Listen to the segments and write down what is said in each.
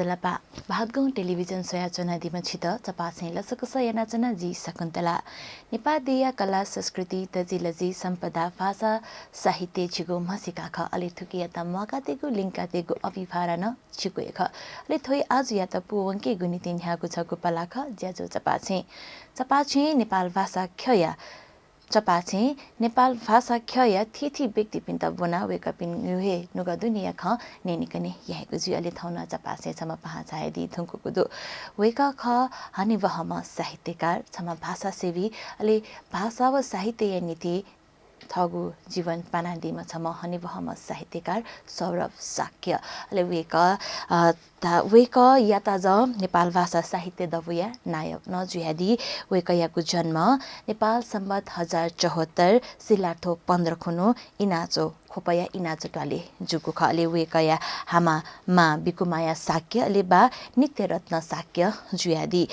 बेलापा भातगाउँ television सोयाचना दिमछित चपाछे लसकस यानाचना जी शकुन्तला नेपाल देया कला संस्कृति तजिलजी सम्पदा भाषा साहित्य छिगो मसिका ख अलि थुकिया त मकातेगु लिङ्कातेगु अभिभारा न छिगु ख अलि थोइ आज या त पुवंके गुनितिन ह्यागु छगु पलाख ज्याजो चपाछे नेपाल भाषा खया चपाछे नेपाल भाषा खया थिथि व्यक्ति पिन्त बना वेका पिन युहे नुगा दुनिया ख नेनिकने यहेको जु अलि थाउना चपाछे छम पहाचाए दि थुंकुको दु वेका ख हानि वहमा साहित्यकार छम भाषा सेवी अलि भाषा व साहित्य नीति थगु जीवन पानादीमा छम हनि वहमा साहित्यकार सौरभ शाक्य अलि वेका याता ज नेपाल भाषा साहित्य दबुया नायक न जुयादी वेका याको जन्म नेपाल सम्बत 1074 सिलार्थो 15 खुनो इनाचो खोपया इनाचो टाले जुगु खले वेकया हामा मा बिकुमाया शाक्य अले बा नित्य रत्न शाक्य जुयादी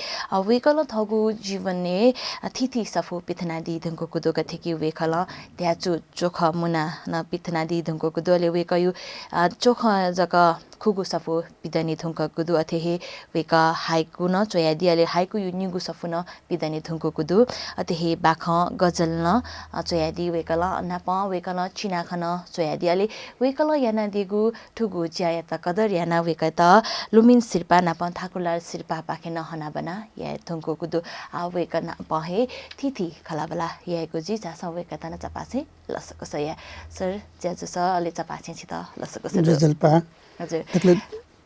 वेकल थगु जीवनने थिथि सफो पिथनादी धंको कुदो गथेकी वेकल त्याचो चोख मुना न पिथनादी धंको कुदो अले वेकयु चोख जक खुगु सफो पिदनी थुंका कुदु अथेहे वेका हाइकु न चोयादी अले हाइकु यु निगु सफो न पिदनी थुंको कुदु अथेहे बाख गजल न चोयादी वेकल नाप वेकल चिना खन चोयादी अले वेकल याना दिगु ठुगु ज्याया त कदर याना वेका त लुमिन सिरपा नाप थाकुलार सिरपा पाखे न हना बना या थुंको कुदु आ वेका न पहे थिथि खलाबला याको जी जासा वेका त न चपासे लसको सया सर ज्याजो स अले चपासे छि त लसको स जलपा हजुर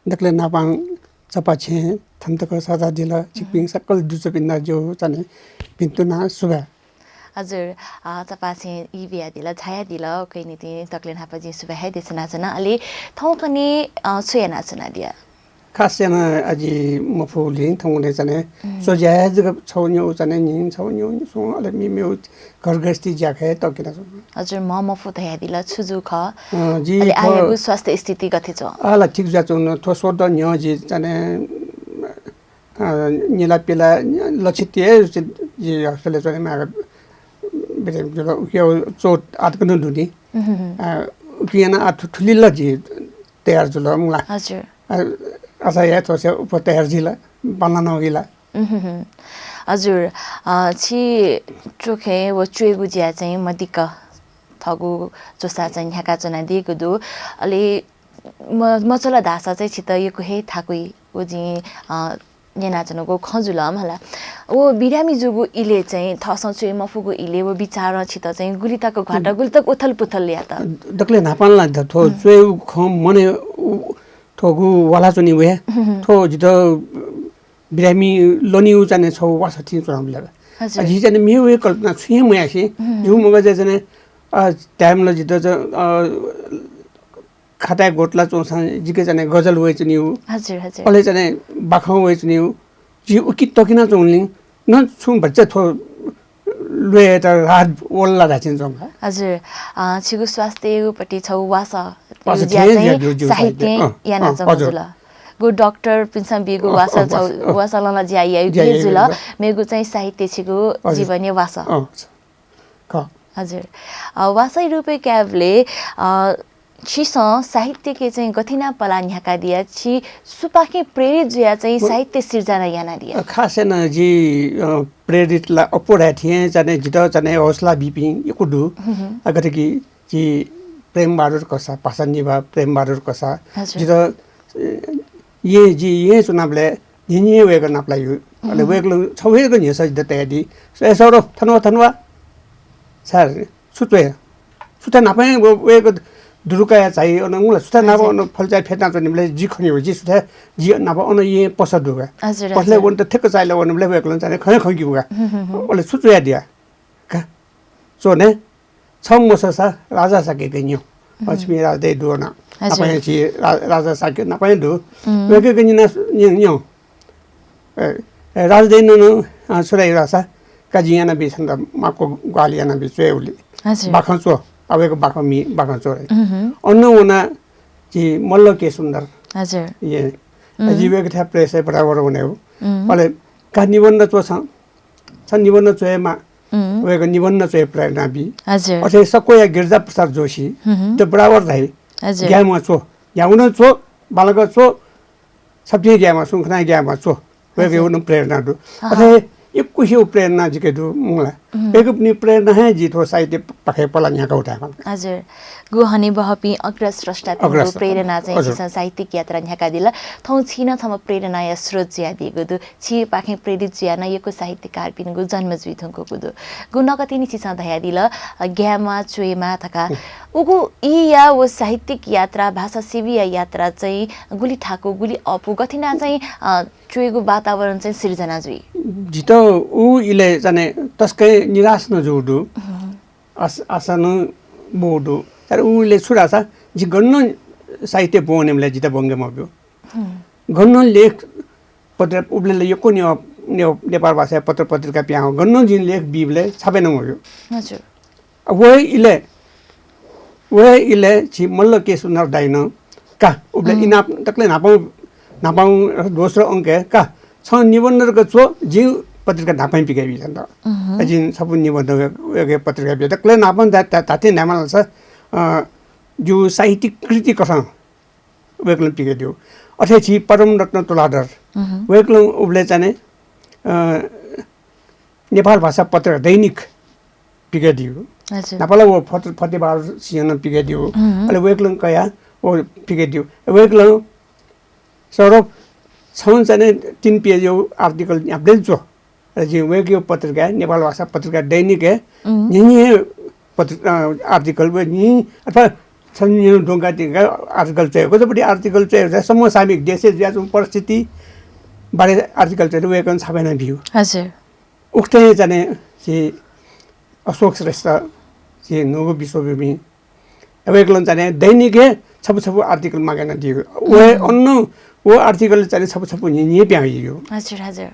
दक्ले नापाङ चपाछे थन्तक सादा जिल्ला चिकपिङ सकल दुचपिन्ना जो चने पिन्तुना सुबा हजुर चपाछे इबिया दिला छाया दिला कैनिति तक्ले नापजी सुबा है देसना जना अलि थौकने सुयना चना दिया खासयाना अजि मफुले थौने चने सोज्या जग छौन्यो चने निन छौन्यो सो अले मिम्यो घरगस्ती ज्याखे तकिना छ हजुर मफु त यादिला छुजु ख जी अलि आएको स्वास्थ्य स्थिति कति छ आला ठीक जाचो न थो सोद न्य जी चने निला पिला लक्षितए जी हस्पिटल चने मा बेले जो के चोट आतकन दुनी उकियाना आठ ठुलिला जी तयार जुल मुला हजुर असा या तोसे उप तयार जिला बनाना गिला हजुर छि चोखे व चुएगु ज्या चाहिँ मदिक थगु जोसा चाहिँ ह्याका चना दिएको दु अलि मचला धासा चाहिँ छित यको हे थाकुई ओ जी नेनाचनको खजुलम हला ओ बिरामी जुगु इले चाहिँ थस चुए मफुगु इले वो विचार छित चाहिँ गुलिताको घाटा गुलितक उथल पुथल ल्या त दक्ले नापान ला थो चुए खम मने थगु वाला चुनी वे थो जित बिरामी लोनी उचाने छौ वासथि चुरामला अझि जने मे वे कल्पना छुए मयासी जु मगा जने टाइम ल जित खाता गोटला चोसा जिके जने गजल वे चुनिउ हजुर हजुर अले जने बाखौ वे चुनिउ जि उकि तकिना चोनलिङ न छु बच्चा थो लुए त रात ओल्ला धाचिन जम हजुर छिगु स्वास्थ्य पटि छौ वासा साहित्य याना जमजुला गु डाक्टर पिन्सम बिगु वासा छौ वासाला ज्याइ जुला मेगु चाहिँ साहित्य छिगु जीवनीय वासा हजुर वासै रुपे क्याबले छिस साहित्य के चाहिँ गथिना पलान ह्याका दिया छि सुपाके प्रेरित जुया चाहिँ साहित्य सिर्जना याना दिया खासेन जी प्रेरित ला अपोडा थिए जाने जित जाने हौसला बिपिङ यकुडु अगर कि जी प्रेम बहादुर कसा पासन्जीबा प्रेम बहादुर कसा जित ये चुनावले निनी वेग नाप्लाई अले वेगलो छवेको नि सजित तयादी सौरभ थनवा सर सुते नापे वेग दुरुका चाहिँ उनला सुता नाप उन फलचाइ फेतना चनिले जी खनि हो जी सुता जी नाप उन ये पसद दुगा पसले वन त ठेक चाइले वनले वेगलो चाहिँ खै खगिउगा ओले सुचुया दिया का सोने छम मससा राजा सके गन्यो लक्ष्मी राजदे दुना अपने छि राजा सके नपय दु वेके गनिना न्यो राजदे न सुराई रासा काजियाना बिछन त माको ग्वालियाना बिचेउली बाखचो अबेको बाखचो अन्न उना जी मल्ल के सुन्दर हजुर ये जीवको था प्रेस बराबर हुने हो अले का निबन्ध चो छ निबन्ध चोएमा वेको निबन्ध चोए प्रेरणा बि हजुर अझै सकोया गिरजा प्रसाद जोशी त्यो बराबर रहे हजुर ज्ञानमा चो याउन चो बालक चो सबसे ग्यामा सुखना ग्यामा चो वेगे उन प्रेरणा दु अथे एक कुहियो प्रेरणा जिके दु मुला एक पनि प्रेरणा है जितो साहित्य पखे पला यहाँ उठा हजुर गुहनी बहपी अग्र स्रष्टा तिम्रो प्रेरणा चाहिँ छिसा साहित्यिक यात्रा यहाँका दिला थौ छिन छम प्रेरणा या स्रोत ज्या दिएको दु छि पाखे प्रेरित ज्या न यको साहित्यकार पिनको जन्म जुइथुको कुदु गु नकति नि छिसा धया दिला ग्यामा चुएमा थका उगु ई या वो साहित्यिक यात्रा भाषा सेवी यात्रा चाहिँ गुली ठाको गुली अपु गथिना चाहिँ चुएको वातावरण चाहिँ सिर्जना जुई जितो उ इले जाने तस्कै निराश न जोडु आशा न बोडु तर उले छुरासा जि गन्न साहित्य बोनेमले जिता बंगे मब्यो गन्न लेख पत्र उबले यको नेपाल भाषा पत्र पत्रिका प्याउ गन्न जिन लेख बिबले छापेन मब्यो हजुर वे इले छि मल्ल के सुनार दाइन का उबले इना तकले नापाउ दोस्रो अंक का छ निबन्धको छो जि पत्रिका नापाइ पिकाइ छन् त जिन सब निबन्ध के पत्रिका बे तकले नापन ताते नामल छ जो साहित्यिक कृति कसा वेकलन पिके दियो अथे छि परम रत्न तुलाधर वेकलन उबले चाहिँ नेपाल भाषा पत्र दैनिक पिके दियो नेपाल वो फतेबहादुर सिंह पिके दियो अहिले वेकलन कया वो पिके दियो वेकलन सौरभ छन् चाहिँ 3 पेज आर्टिकल यहाँ बेल्चो जी वेक्यो पत्रिका नेपाल भाषा पत्रिका दैनिक है यही पत्रिका आर्टिकल नि अथवा छन् ढोंगा टिका आर्टिकल चाहिँ कतिपट्टि आर्टिकल चाहिँ समसामयिक देश ज्याजु परिस्थिति बारे आर्टिकल चाहिँ वेकन छापेन भ्यू हजुर उक्ते जाने कि अशोक श्रेष्ठ कि नुगु विश्वभूमि वेकलन चाहिँ दैनिक छपु आर्टिकल मागेन दियो वो आर्टिकल चाहिँ छपु नि प्याइयो हजुर हजुर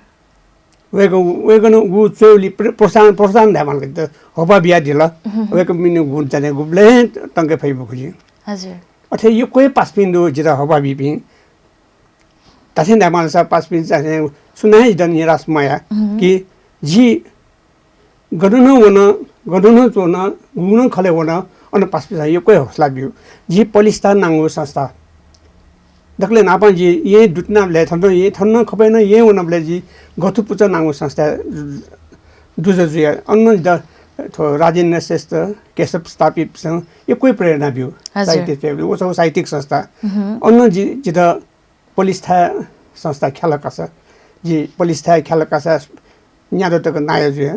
वेगन गु चौली प्रोत्साहन धामल त होपा बिया दिल वेक मिनु गुण जाने गुबले टंके फैबो खुजी हजुर अथे यो कोही पासपिन्दो जिरा होपा बिपि तथे धामल सा पासपिन जाने सुनाइ दन निराश माया कि जी गदुन चोन गुण खले वन अन पासपिन यो कोही हौसला बिउ जी पलिस्तान नांगो संस्था दखले नापा जी ये दुटना ले थन्नो ये थन्न खपेन ये उनबले जी गथुपुच नांगो संस्था दुजजुया अन्न द राजेन्द्र श्रेष्ठ केशव स्थापित यो कोही प्रेरणा बिउ साहित्य वो सब साहित्यिक संस्था अन्न जी जित पोलिस्था संस्था ख्यालकास जी पोलिस्था ख्यालकास न्यादो तक नाय जुया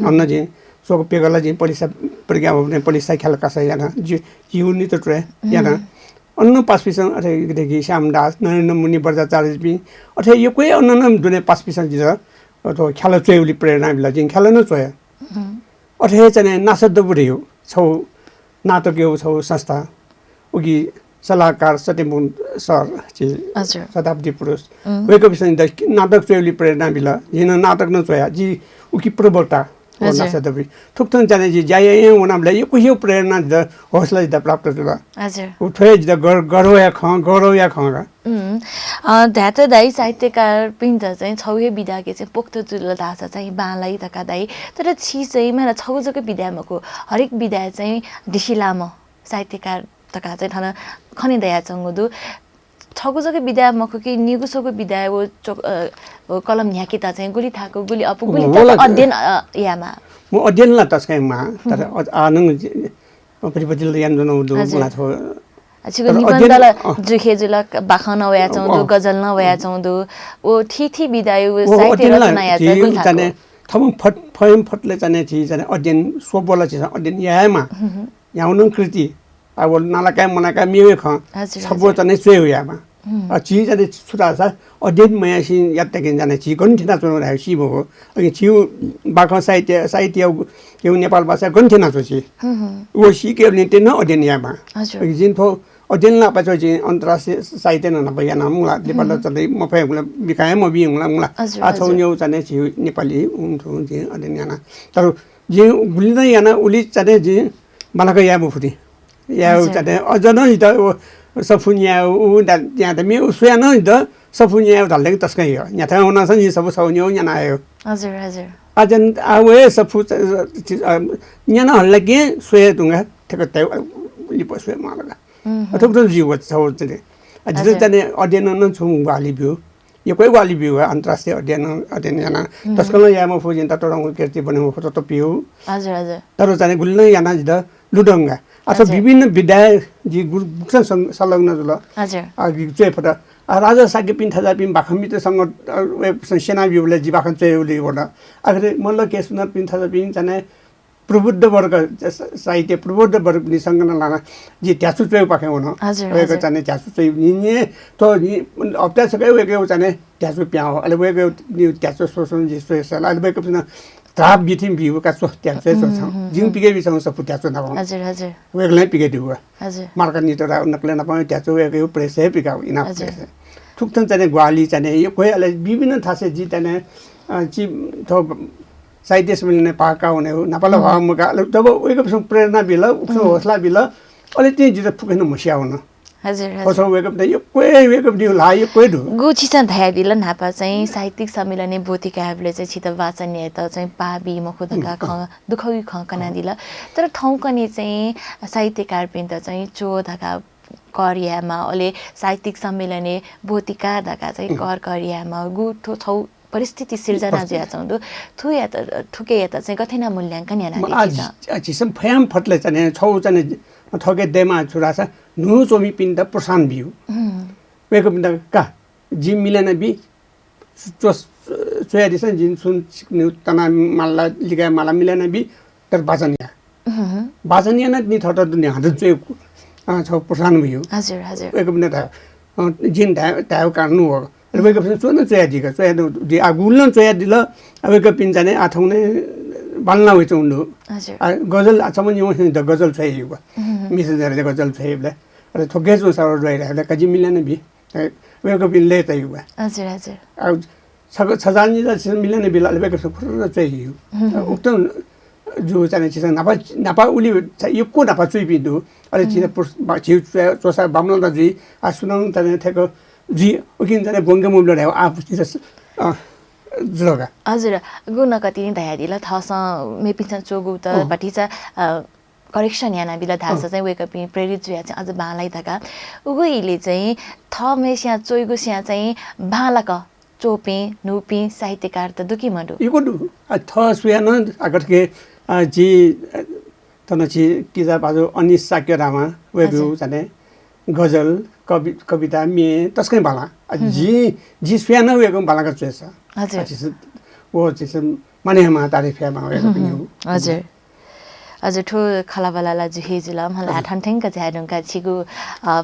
अन्न जी सो पेगला जी पोलिस्था प्रज्ञा भने पोलिस्था ख्यालकास याना जी युनि त ट्रे याना अन्न पासपिसन अथे श्यामदास नरेन्द्र मुनि बर्जाचार्य भी अथे यो कोही अन्न दुने पासपिसन जित अथवा ख्याल चौली प्रेरणा बिला जिन ख्याल न चोया अथे चाहिँ नासद बुढियो छौ नाटक यो छौ संस्था उगी सलाहकार सत्यमुन सर चाहिँ शताब्दी पुरुष वेको विषय नाटक चौली प्रेरणा बिला जिन नाटक न चोया जी उकी प्रवक्ता नासद बुढी थुक्थन जाने जी जाय उनामले यो कुहियो प्रेरणा द हौसला द प्राप्त जुला हजुर उठे ज गरौ या खगा ध्यात दाई साहित्यकार पिन्त चाहिँ छौहे विधाके चाहिँ पोक्त जुल दासा चाहिँ बालाई तका दाई तर छि चाहिँ माना छौजको विधामको हरेक विधा चाहिँ डिसिलाम साहित्यकार तका चाहिँ थन खनि दया चंगुदु छगुजको विधा मखो कि निगुसोको विधा वो कलम न्याकिता चाहिँ गुली थाको गुली अपु गुली त अध्ययन यामा म अध्ययन ला तस्कैमा तर आनङ परिपतिल यान जनो दुला थो छिगो निबन्धला जुखे जुला बाखन वया चौदु गजल न वया चौदु ओ थी विधा यो साहित्य रचना या चाहिँ गुली थाको थम फयम फटले जाने छि जाने अध्ययन सोबोला छि अध्ययन यामा याउन कृति अब नालाका मनाका मेवे ख सबो चाहिँ चोय यामा छि जाने छुटासा अध्ययन मयासी यात्तकिन जाने छि गन्थिना चोन रहे छि भो अनि छि बाख साहित्य यो नेपाल भाषा गन्थिना छि ओ छि के नि तेन अध्ययन यामा जिन थो अध्ययन ला पछ छि अन्तर्राष्ट्रिय साहित्य न भया नाम ला नेपाल चले म फे बिकाय म बि मुला आ छौ न्यौ जाने छि नेपाली उन्थो जि अध्ययन याना तर जे गुलिन याना उली चने जि मलाका यामु फुटी या जाने अजन त सफुनिया उ त्यहाँ त मे उसया न त सफुनिया धल्ले तस्कै हो यहाँ त हुन छ नि सब छौन्यौ यहाँ आयो हजुर हजुर अजन आवे सफु यहाँ न हल्ला के सोया दुंगा ठेक त लिप सोया मालगा अथवा जीव छौ चाहिँ जिरो चाहिँ अध्ययन न छौँ वाली बिउ यो कोही वाली बिउ अन्तर्राष्ट्रिय अध्ययन याना तस्कल यामा फौजिन तटरंग कीर्ति बनेको फोटो त पिउ हजुर हजुर तर चाहिँ गुल्न याना जिदा लुडंगा अथवा विभिन्न विद्यालय जी गुरुसँग संलग्न जुल हजुर चाहिँ फोटो राजा साके पिन थाजा पिन बाखमितसँग सेना बिउले जी बाखन चाहिँ उले होला आखिर मल्ल केसुना पिन थाजा पिन चाहिँ प्रबुद्ध वर्ग साहित्य प्रबुद्ध वर्ग निसँग लाना जी त्यासु चाहिँ पाखे हुन वेको चाहिँ त्यासु चाहिँ नि तो नि अप्ता सके वेको चाहिँ त्यासु प्याउ अहिले वेको नि त्यासु सोसन जी सोसल अहिले वेको पिन ताप बिथिम बिउ का सो त्यासु सोछ जिङ पिके बिसँग सब त्यासु न हजुर हजुर वेको नै पिके दिउ हजुर मार्का नि त नक्ले नपाए त्यासु वेको प्रेसै पिकाउ इना प्रेस थुक्तन चाहिँ ग्वाली चाहिँ यो कोही अहिले विभिन्न थासे जी चाहिँ ची थो साहित्य सम्मेलन पाका हुने हो नेपाल भावमुका तब वेको प्रेरणा बिल उसो हौसला बिल अलि त्यही जित फुकेन मुसिया हुन हजुर कसो वेको त यो कोही वेको दिउ ला यो कोही दु गुछिसा धाया दिल नापा चाहिँ साहित्यिक सम्मेलन बोतिकाहरूले चाहिँ छित वाचन त चाहिँ पाबी मखुदका ख दुखौई ख कना दिल तर ठौकने चाहिँ साहित्यकार पिन त चाहिँ चो धका करियामा अहिले साहित्यिक सम्मेलन बोतिका धका चाहिँ कर करियामा गुठो छौ परिस्थिति सिर्जना जिया चाउँदो थुया त ठुके या त चाहिँ कथेना मूल्याङ्कन याना देखिन्छ जिसम फयाम फटले चाहिँ छौ चाहिँ ठगे देमा छुरासा नु चोमी पिन त प्रसान बिउ वेको पिन का जिम मिलन बि चोया दिसन जिन सुन सिक्नु तना माला लिगा माला मिलन बि तर बाजनिया न नि थट दुनिया हद चोय छौ प्रसान बिउ हजुर हजुर वेको पिन त जिन ताउ काट्नु हो वेको पिन चोन चोया दिगा चोया दि आगुलन चोया दिल वेको पिन जाने आठौने बाल्ना होइ चौंडु गजल आछम नि त गजल छैयो मिसजरले गजल छैबले र थोगे जो सारो रहिरहेले कजि मिलन बि वेको पिन ले तयु हजुर हजुर आ छजानी ज मिलन बिल वेको फुर चाहियो उक्त जो चाहिँ चाहिँ नापा उली यो को नापा चुइ बिन्दु अरे चिना छिउ चोसा बामन त जी आ सुनाउन त थेको जी उकिन जाने गोंगे मुबले ल्याउ आ जगा हजुर गुना कति नि धाया दिला थस मेपिन्छ चोगु त बटिचा करेक्सन याना बिला धासा चाहिँ वेक अप प्रेरित जुया चाहिँ अझ बालाई धका उगुइले चाहिँ थ मेसिया चोइगु सिया चाहिँ बालक चोपे नुपी साहित्यकार त दुकी मडु इको दु थ सुया न अगर के जी तनछि किजा बाजु अनि साक्य रामा वेबु जाने गजल कविता मे तस्कै बाला जी सुया न वेको बालाका चोएछ हजुर वो चाहिँ मानेमा तारिफमा वेको पनि हो हजुर हजुर ठो खलाबलाला जुहे जुला मलाई ठनठेङका झ्याडुङका छिगु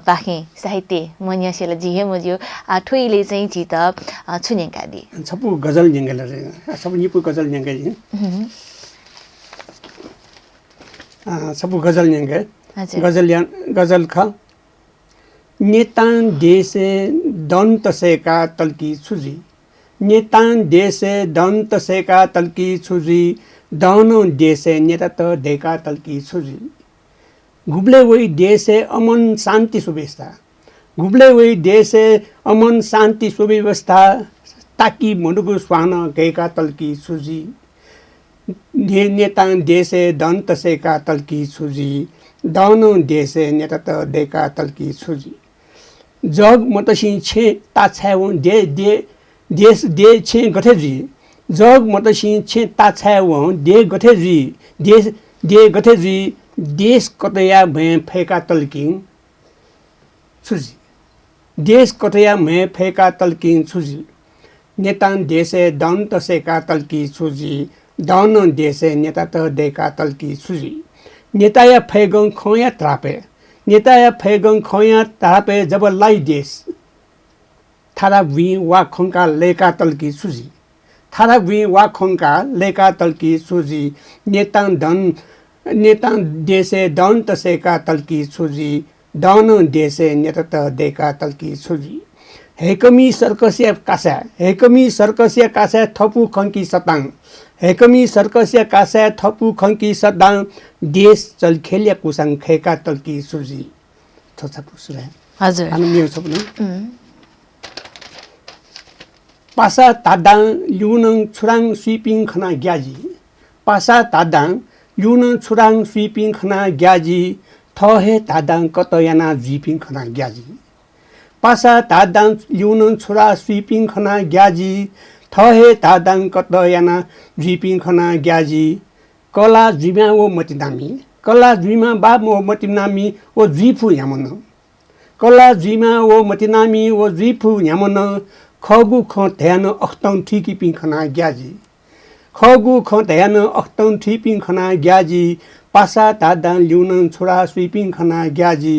पाखे साहित्य मन्यासेला जिहे मजियो ठोइले चाहिँ छित छुनेका दि छपु गजल न्याङ्गेला रे सब निपु गजल न्याङ्गे छपु गजल न्याङ्गे गजल ख नेतान देशे दन्त सेका तल्की छुजी नेतान देशे दन्त सेका तल्की छुजी दानो देशे नेता त देका तल्की छुजी घुब्ले वही देशे अमन शान्ति सुव्यवस्था घुब्ले वही देशे अमन शान्ति सुव्यवस्था ताकि मुडुगु स्वान गएका तल्की छुजी नेतान देशे दन्त सेका तल्की छुजी दानो देशे नेता त देका तल्की छुजी जग मतसी छे ताछाउ दे दे देश दे छे गथेजी जग मतसी छे ताछाउ दे गथेजी देश दे गथेजी देश कतया भए फेका तल्किङ छुजी देश कतया भए फेका तल्किङ छुजी नेतान देशे दन्त सेका तल्की छुजी दान देशे नेता त देका तल्की छुजी नेताया फेगङ खोया त्रापे नेताया फेगङ खोया त्रापे जब लाई देश थारा वी वा खंका लेका तल्की छुजी थारा वी वा खंका लेका तल्की छुजी नेतान देशे दन्त सेका तल्की छुजी दान देशे नेता त देका तल्की छुजी हेकमी सर्कसिया कासा थपु खंकी सताङ हेकमी सर्कसिया कासा थपु खंकी सताङ देश चल खेलिया कुसाङ खेका तल्की छुजी थोचा पुसरे हजुर अनि मेरो छ पासा तादाङ ल्युनङ छुराङ स्विपिङ खना ग्याजी पासा तादाङ ल्युनङ छुराङ स्विपिङ खना ग्याजी थहे तादाङ कतयाना जिपिङ खना ग्याजी पासा तादाङ ल्युन छोरा स्विपिङ खना ग्याजी थहे तादाङ कत याना जुइपिङ खना ग्याजी कला जुइमा वो मतिनामी कला जुइमा बा मो मतिनामी ओ जुइफु यामन कला जुइमा वो मतिनामी ओ जुइफु यामन खगु ख ध्यान अख्तौं ठिकी पिङ खना ग्याजी खगु ख ध्यान अख्तौं ठिपिङ खना ग्याजी पासा तादाङ ल्युन छोरा स्विपिङ खना ग्याजी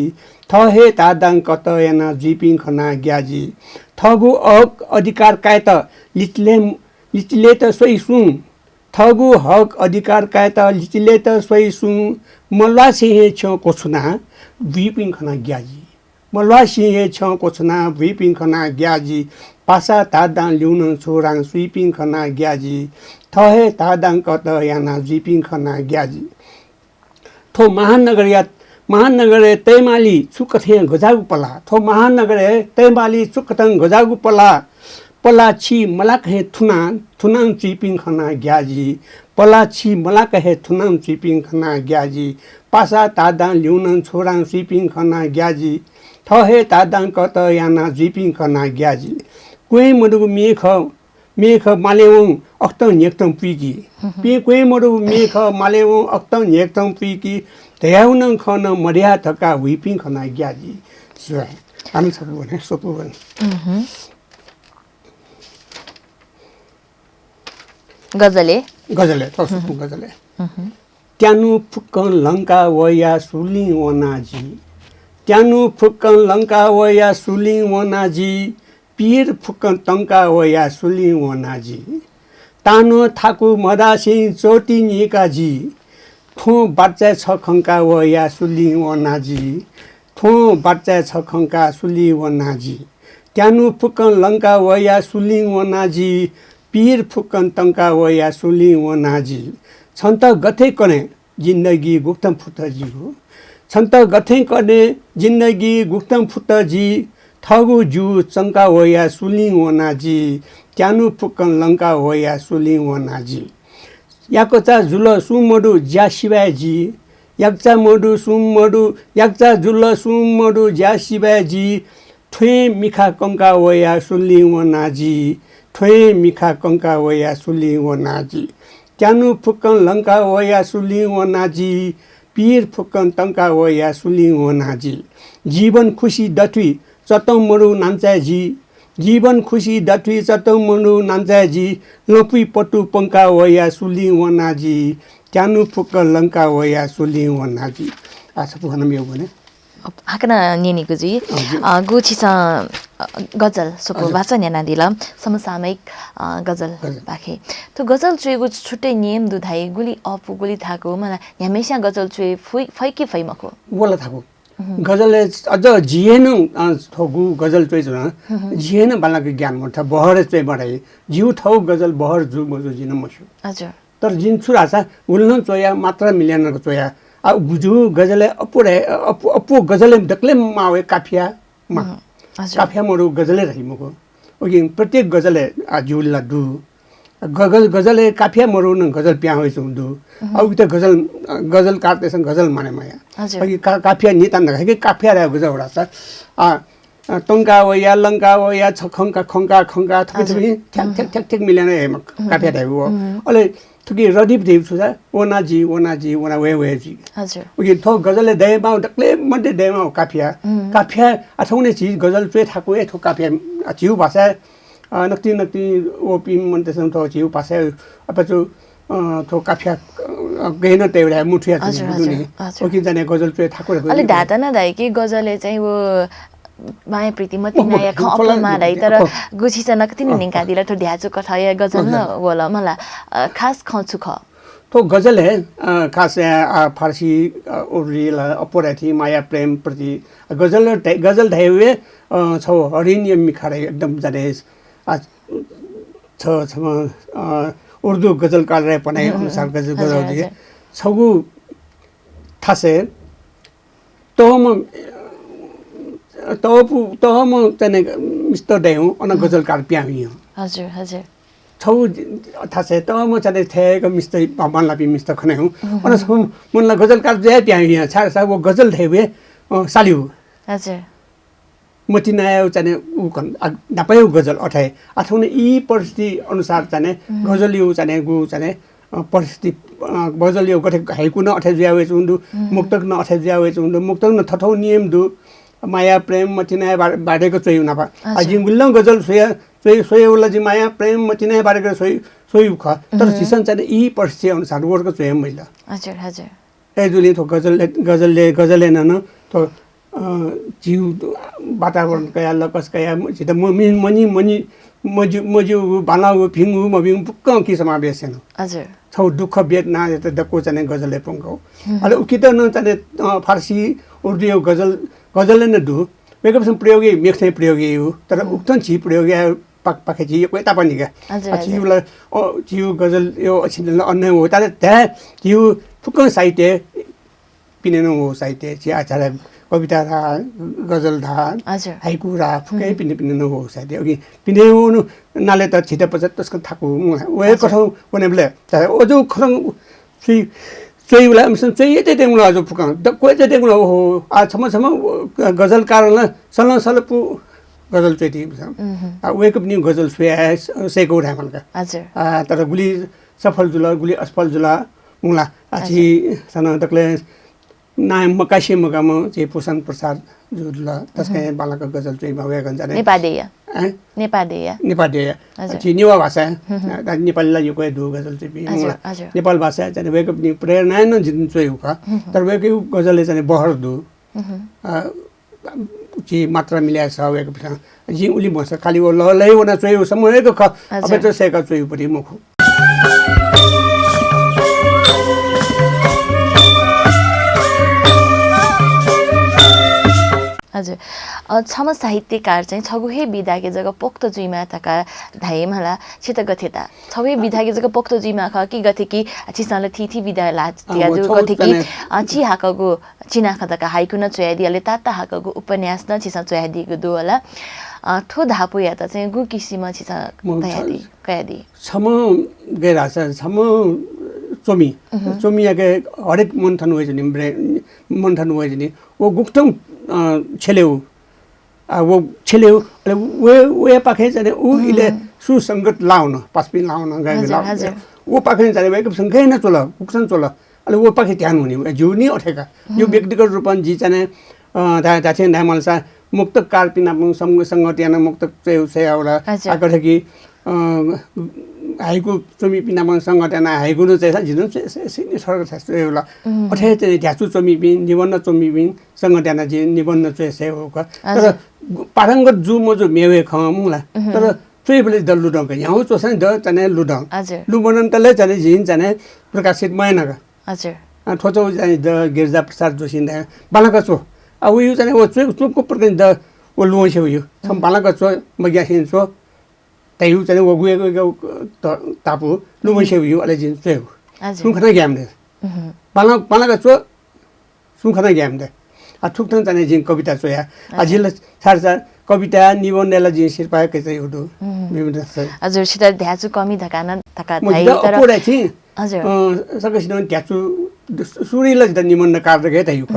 थहे तादाङ कत याना जुइपिङ खना ग्याजी थगु हक अधिकार कायत लिचले त सोइ सुङ थगु हक अधिकार कायत लिचले त सोइ सुङ मल्वा सिंहे छ कोछुना जुइपिङ खना ग्याजी मल्वा सिंहे छ कोछुना जुइपिङ खना ग्याजी पासा तादाङ ल्युन छोरा स्विपिङ खना ग्याजी थहे तादाङ कत याना जुइपिङ खना ग्याजी थो महानगर तैमाली चुकथे गजागु पला थो महानगर तैमाली चुकथं गजागु पला छि मला कहे थुनाङ चिपिङ खना ग्याजी पला छि मला कहे थुनाङ चिपिङ खना ग्याजी पासा तादाङ ल्युन छोराङ चिपिङ खना ग्याजी थहे तादाङ कत याना जिपिङ खना ग्याजी कुइ मडुगु मेख मालेवङ अक्तङ नेक्तङ पुइकी पे कुइ मडुगु मेख मालेवङ अक्तङ नेक्तङ पुइकी ध्याउन खन मर्या थका हुइपिङ खना ग्याजी सुहा हामी सबै भने सोपो भने गजले तसुपु गजले त्यानु फुक्कन लङ्का वया सुलिङ वनाजी त्यानु फुक्कन लङ्का वया सुलिङ वनाजी पीर फुक्कन टङ्का वया सुलिङ वनाजी तानो थाकु मदासी चोटी निकाजी थो बाच्चा छ खङ्का वया सुलिङ वनाजी थो बाच्चा छ खङ्का सुली वनाजी त्यानु फुक्कन लङ्का वया सुलिङ वनाजी पीर फुक्कन टङ्का वया सुलिङ वनाजी छन्त गथे कने जिन्दगी गुप्तम फुटजी हो छन्त गथे कने जिन्दगी गुप्तम फुटजी थगु जु चङ्का वया सुलिङ वनाजी त्यानु फुक्कन लङ्का वया सुलिङ वनाजी याकोचा जुल सुमडु ज्या शिवाजी याक्चा मडु सुमडु याक्चा जुल सुमडु ज्या शिवाजी ठुए मिखा कङ्का वया सुलिङ वनाजी ठुए मिखा कङ्का वया सुलिङ वनाजी त्यानु फुक्कन लङ्का वया सुलिङ वनाजी पीर फुक्कन टङ्का वया सुलिङ वनाजी जीवन खुसी दथुई चतौ मडु नान्चाजी जीवन खुसी दथुई चतौ मडु नान्चाजी लपुई पटु पङ्का वया सुलिङ वनाजी त्यानु फुक्कन लङ्का वया सुलिङ वनाजी आशा पुग्न मेरो भने हाकना नेनीको जी गोछिसा गजल सोको भाषा न्यानादिला समसामयिक गजल बाखे तो गजल चुएको छुट्टै नियम दुधाई गुली अपु गुली थाको मलाई हमेशा गजल चुए फैकी फैमको बोला थाको गजलले अझ जिएन थगु गजल चुए जिएन बालाको ज्ञान मर्छ बहर चुए बढाइ जिउ थौ गजल बहर जु मजु जिन मसु हजुर तर जिन्छु रासा उल्न चोया मात्र मिलेनको चोया अब गुजु गजले अपु गजले दक्ले मावे काफिया मा काफिया मरु गजले रही मको ओके प्रत्येक गजले आजुला दु गजले काफिया मरु न गजल प्या होइ सुन्दु अब त गजल काट्दैछ गजल माने माया अघि काफिया नितान नखे काफिया रे गजल उडाछ टङ्का वया लङ्का वया छखङ्का खङ्का थुकी ठ्याक मिलेन काफिया रे हो अले थुकी रदीप देव छुजा ओनाजी ओना वेजी हजुर ओके थो गजलले देमा डक्ले मडे देमा काफिया अथौने चीज गजल चुए थाको ए थो काफिया चिउ भाषा नक्ति ओपी मनतेसम थो चिउ भाषा अपचु थो काफिया गहेन तेउडा मुठिया दुनी ओके जाने गजल चुए थाको अलि धाता न दाइ कि गजलले चाहिँ वो माया प्रीति मति माया खपल माराइ तर गुछि च नकति निका दिला थो ध्याचो कथाय गजल न वला मला खास खछु ख तो गजल है खास फारसी उर्दू अपराधी माया प्रेम प्रति गजल धाइवे छौ हरिण्य मिखारे एकदम जाने छ उर्दू गजलकार रे पनाइ अनुसार गजल दिए छगु थासे तम तने मिस्टर देउ अन गजलकार प्याउ हजुर छौ थासे तम चले थेको मिस्टर मनलापि मिस्टर खने हूं अन मनला गजलकार जे प्याउ छ वो गजल देवे सालिउ हजुर मतिनायो चाहिँ उ नापायो गजल अठाए अठाउने यी परिस्थिति अनुसार चाहिँ गजल यो चाहिँ गु चाहिँ परिस्थिति गजल यो गठे हाइकु न अठाए ज्यावे चुन्दु मुक्तक न अठाए ज्यावे चुन्दु मुक्तक न थथौ नियम दु माया प्रेम मतिनाय बाडेको चोइ नपा अजि गुल्लं गजल सोय उला जि माया प्रेम मतिनाय बाडेको सोइ ख तर सिसन चाहिँ यी परिस्थिति अनुसार वर्क चोय महिला हजुर हजुर ए जुली थो गजलले न तो जीव वातावरण कया लकस कया सित मनी मजु बालाउ फिङु मबिङ पुक्क कि समावेश छैन हजुर छौ दुःख वेदना त दको चाहिँ गजलले पंगौ अले उकित न चाहिँ फारसी उर्दू यो गजलले न दु वेकअप प्रयोगी मेक्थे प्रयोगी हो तर उक्तन छि प्रयोगी पाखे छि कोइ तापनि का जिउला जिउ गजल यो छिन अन्य हो तर त्यहाँ जिउ फुक्क साहित्य पिनेन हो साहित्य छि आचार्य कविता रा गजल धा हाइकु रा फुकै पिने हो साहित्य अघि पिने नाले त छिटे पछि त्यसको थाकु वे कथौ वनेबले तर ओजो खरङ चोइ उला हमसन चोइ यते देउला अजो फुका द कोइ चाहिँ देउला हो आ छम गजल कारण सलपु गजल चोइ दिम वेक अप न्यू गजल सेको रामन का हजुर तर गुली सफल जुला गुली असफल जुला मुला आछि सन तकले नाम मकाशी मगाम चाहिँ पोषण प्रसाद जुला तस्कै बालक गजल चाहिँ भवे गन्जाने नेपादेय चाहिँ नेवा भाषा नेपालीलाई यो कोही दु गजल चाहिँ नेपाल भाषा चाहिँ वेकअप नि प्रेरणा न जिन चाहिँ हो तर वेकअप गजलले चाहिँ बहर दु चाहिँ मात्रा मिलाएको छ वेकअप जी उली भन्छ खाली वो ललै वना चाहिँ हो समयको ख अब त सेका चाहिँ परि मुखु हजुर छम साहित्यकार चाहिँ छगुहे विधाके जग पोक्त जुइमा तका धाइम हला छित गथे ता छवे विधाके जग पोक्त जुइमा ख कि गथे कि छिसले थिथि विधा लाज तिया जो गथे कि छि हाकगु चिना खतका हाइकु न चोयादी अले ता हाकगु उपन्यास न छिसा चोयादीगु दो होला ठो धापु या त चाहिँ गु किसिम छिसा तयादी कयादी छम गेरा छम चोमियाके हरेक मनथन होइ जनि मनथन होइ जनि वो गुक्तम छेलेउ वो छेलेउ वे पाखे चाहिँ उ इले सुसंगत लाउन पास्पिन लाउन गाई लाउन वो पाखे चाहिँ वेक सँगै न चोला कुक्सन चोला अले वो पाखे ध्यान हुने जुनी अठेका यो व्यक्तिगत रूपमा जी चाहिँ दाछे नामलसा मुक्तक कार्पिना संग त्यान मुक्तक चाहिँ सेउला आकथे कि हाइकु चोमी पिनामन संगठन हाइकु न चाहिँ जिन सरकार शास्त्र एउटा अठे चाहिँ ध्याचु चोमी पिन निबन्ध चोमी पिन संगठन जी निबन्ध चाहिँ से हो तर पारंगत जु मजु मेवे खमुला तर चोइ बले दल लुडङ यहाँ चोसन द चाहिँ लुडङ लुबनन तले चाहिँ जिन चाहिँ प्रकाशित मैनगा हजुर ठोचौ चाहिँ द गिरजा प्रसाद जोशी न बालका चो अब यो चाहिँ वो चोको प्रकार द वो लुङ छ यो सम बालका चो मग्यासिन चो तैउ चाहिँ वो गुएको तापु लुमसे यो अले जिन चाहिँ सुखना ग्याम दे बालका चो सुखना ग्याम दे आ ठुक्थन चाहिँ जिन कविता चोया अजिल छारचा कविता निबन्धला जिन सिरपाके चाहिँ उडु विभिन्न हजुर सित ध्याचु कमी धकान धका धाइ तर हजुर सकसिन ध्याचु सुरीले त निबन्ध कार्य तै ख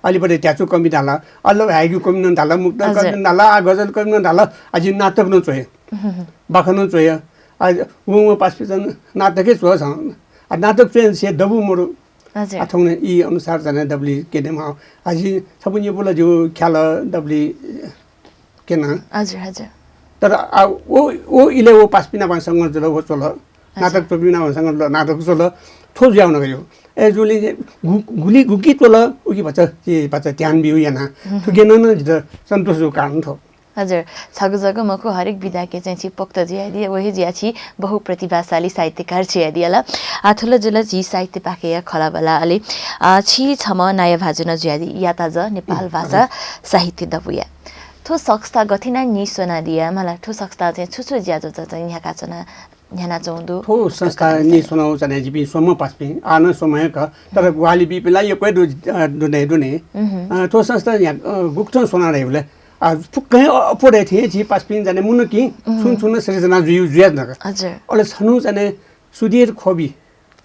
अलिपटे ध्याचु कमी धाला अल्ल हाइगु कमी न धाला मुक्त कमी धाला गजल कमी न धाला अजि नाटक न चोय बाखन चोय आज उमा पासपिसन नाटकै चो छ नाटक चाहिँ से दबु मोरु अथौने यी अनुसार जाने दबली केनेमा अजि सबुनी बोला जो ख्याल दबली केन हजुर तर ओ इले वो पासपिना भाषासँग जलो हो चलो नाटक पिना भाषासँग नाटक चलो थो ज्याउन गयो ए जुली गुली गुकी चलो उकी भन्छ के भन्छ ध्यान बिउ याना थुकेन न सन्तोषको कारण थो हजुर छगु जग मको हरेक विधा के चाहिँ छि पोक्त जियादी वही जिया छि बहुप्रतिभाशाली साहित्यकार छियादी होला आथुला जुल जी साहित्य पाके या खलाबला अले छि छम नाय भाजुन जियादी याताज नेपाल भाषा साहित्य दबुया थो सक्स्ता गथिना नि सोना दिया मला थो सक्स्ता चाहिँ छुछु ज्याजो चाहिँ यहाँ काचना न्याना चौंदो थो संस्था नि सोनाउ चाहिँ जिपि सोम पास्पि आन समय क तर वाली बिपिला यो कोइ दुने थो संस्था यहाँ गुक्थन सोना रहेले फुक्कै अपोडे थिए जी पास्पिन जाने मुन कि सुन सृजना जुयु जुया न हजुर अले छनु जाने सुधीर खोबी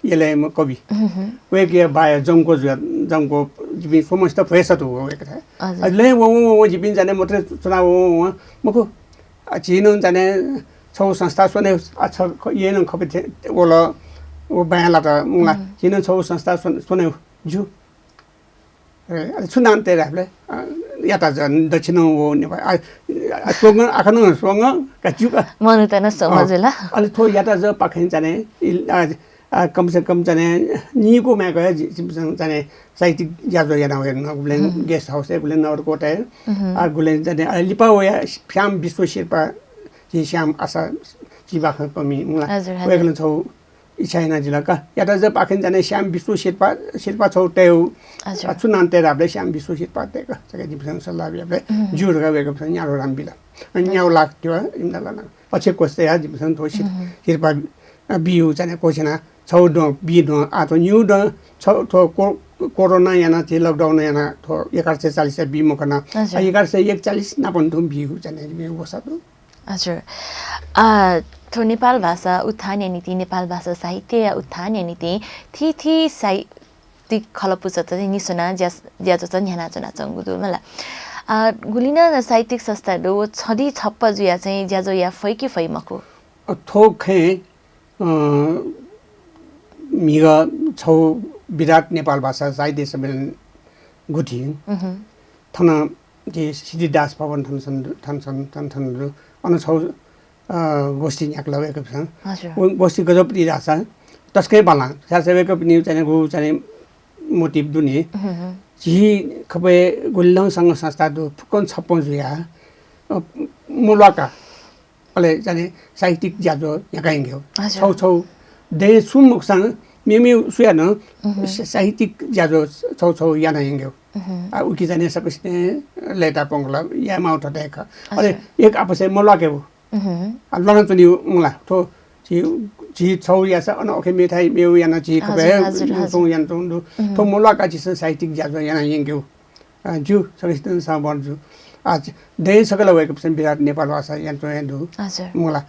यसले म कवि वे के बाय जंको 집이 소문스터 부에서도 그래. 알레 뭐 집인 전에 못 들어나 뭐고 지는 전에 초 संस्था 손에 아저 얘는 커피 올라 오바야라다 뭔가 지는 초 संस्था 손에 주 순난 때라래 야다전 더치는 오니 아 소가 아카는 소가 가주가 मनुतना समझला अलि थो याता पाखै जाने कम से कम जाने नीको में गए जिम जाने साइटिक याजो याना गुलेन गेस्ट हाउस है गुलेन और कोटा है आ गुलेन जाने लिपा होया फ्याम विश्व शेर्पा जी श्याम आशा जीवा ख पमी मुला वेगलन छौ इचाइना जिल्ला का याता पाखै जाने श्याम विश्व शेर्पा छौ तेउ चुनान तेराबले श्याम विश्व शेर्पा तेका जगे जिम सल्लाह बिले जुरगा वेगम न्यारो रामबिला न्याउ लाख त्यो इमदाला पछि कोस्ते या जिम थो शेर्पा बिउ जाने कोछना छौ दो बि दो आ तो न्यू दो छौ तो कोरोना याना थे लकडाउन याना तो 1140 बि मकना 1141 ना पनि दो बिउ जाने बिउ वसातो हजुर थो नेपाल भाषा उत्थान नीति नेपाल भाषा साहित्य उत्थान नीति थी साहित्यिक खलपुच त निसुना ज्याजो छ न्याना जना चंगुदु मला गुलिना साहित्यिक संस्था दो छडी छप्प जुया चाहिँ ज्याजो या फैकी फैमको थोखे मिगा छौ विराट नेपाल भाषा साहित्य सम्मेलन गुठी थना जे सिद्धिदास भवन थन अन छौ गोष्ठी न्याक लगेको छ गोष्ठी गजब दिरासा तस्कै बाला सासेवेको पनि चाहिँ गु चाहिँ मोटिभ दुनी जी खबे गुल्लङ संघ संस्था दु फुकन छप्पन जुया मुलाका अले जाने साहित्यिक ज्याजो यकाइंग्यो छौ दे सुमुक्सँग मेमे सुयान साहित्यिक ज्याजो छौ याना यंग्यो आ उकी जाने सकिसने लेटा पंगला या माउट देखा अरे एक आपसे मुलाके आ लना पनि मुला तो जी छौ यासा अन ओके मिठाई मेउ याना जी खबे सो यान तंदु तो मुलाका जिस साहित्यिक ज्याजो याना यंग्यो जु सकिसने साबरजु आज दे सकल वेक विराट नेपाल भाषा यन्त्र हेदु मुला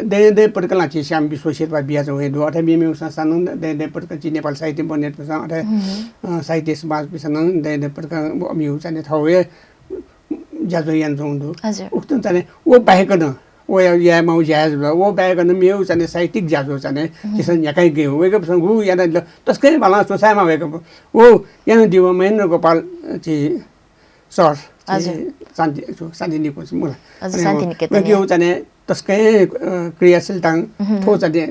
दे पटकला छि श्याम विश्व शेर्पा बियाजो हेदु अथे मेमे संस्थान दे पटक छि नेपाल साहित्य बन्ने छ अथे साहित्य समाज पिसन दे पटक अमिउ चाहिँ थौए ज्याजो यन्त्र हुँदु उक्त चाहिँ ओ बाहेक न ओ या माउ ज्याज ओ बाहेक न मेउ चाहिँ साहित्यिक ज्याजो चाहिँ जिसन यकाइ गयो वेक पिसन गु याना तस्कै भला सोसाइमा वेक ओ याना दिव महेन्द्र गोपाल छि सर शान्तिनिकेतन मुला शान्तिनिकेतन यो जाने तस्कै क्रियाशील ताङ थो जाने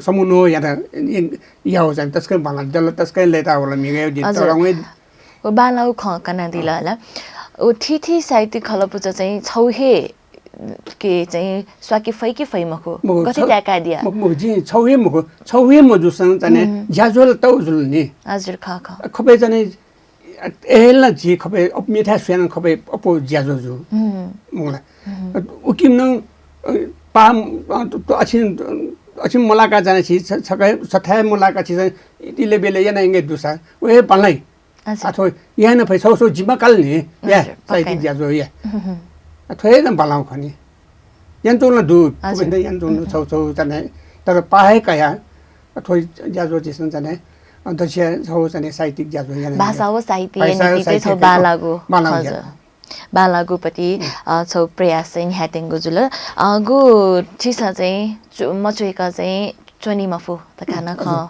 समुनो यादा याउ जाने तस्कै बाला जल तस्कै लेता होला मिगयो दि तरंगै ओ बालाउ ख कना दिला होला ओ थी साहित्यिक खलपुच चाहिँ छौहे के चाहिँ स्वाकी फैकी फैमको गति त्याका दिया मु जी छौहे मजुसँग जाने ज्याजोल तौजुल नि हजुर ख खबे जाने एला जी खबे मिठा सुयान खबे अपो ज्याजो जु मुला उकिम न पाम तो अछिन मलाका जाने छि छकै सथाय मलाका छि इले बेले याना इंगे दुसा ओए पलाई अथो याना फै सौ जिम्मा काल नि या साइति ज्याजो या अथो न बलाउ खनि यन्तोल दु पुगेन यन्तोल छौ जाने तर पाए कया अथो ज्याजो जिसन जाने अध्यक्ष छौ जाने साहित्यिक ज्याजो याना भाषा हो साहित्य नीति चाहिँ छौ बालागुपति छौ प्रयास चाहिँ ह्याटेङ्गो जुल गु छिसा चाहिँ मचुएका चाहिँ चोनी मफु त खाना ख